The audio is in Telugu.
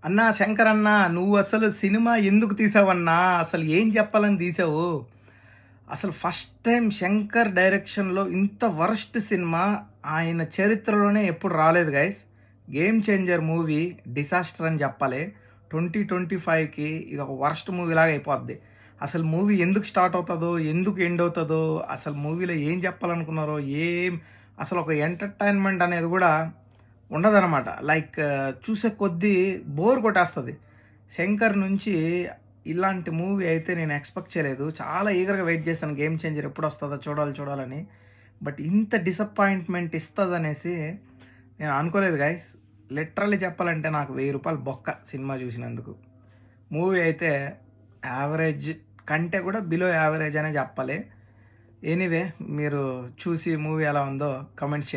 అన్నా శంకర్ అన్న, నువ్వు అసలు సినిమా ఎందుకు తీసావన్నా? అసలు ఏం చెప్పాలని తీసావు? అసలు ఫస్ట్ టైం శంకర్ డైరెక్షన్‌లో ఇంత వరస్ట్ సినిమా ఆయన చరిత్రలోనే ఎప్పుడు రాలేదు guys. 'Game changer' movie disaster అని చెప్పాలి. 2025కి ఇదొక వరస్ట్ మూవీలాగా అయిపోద్ది. అసలు మూవీ ఎందుకు స్టార్ట్ అవుతదో, ఎందుకు ఎండ్ అవుతదో, అసలు మూవీలో ఏం చెప్పాలనుకున్నారో, అసలు ఒక ఎంటర్‌టైన్‌మెంట్ అనేది గూడా ఉండదనమాట. చూసే కొద్దీ బోర్ కొట్టేస్తది. 'శంకర్' నుంచి ఇలాంటి మూవీ అయితే నేను ఎక్స్‌పెక్ట్ చేయలేదు. చాలా ఈగర్‌గా వెయిట్ చేశాను 'గేమ్ చేంజర్' ఎప్పుడొస్తదో చూడాలని. బట్ ఇంత డిసప్పాయింట్‌మెంట్ ఇస్తదనేసి నేను అనుకోలేదు గైస్. లిటరల్లీ చెప్పాలంటే నాకు రూ. 1000 బొక్క సినిమా చూసినందుకు. మూవీ అయితే యావరేజ్ కంటే కూడా బిలో యావరేజ్ అనే చెప్పాలి. ఎనీవే మీరు చూసి మూవీ ఎలా ఉందో కామెంట్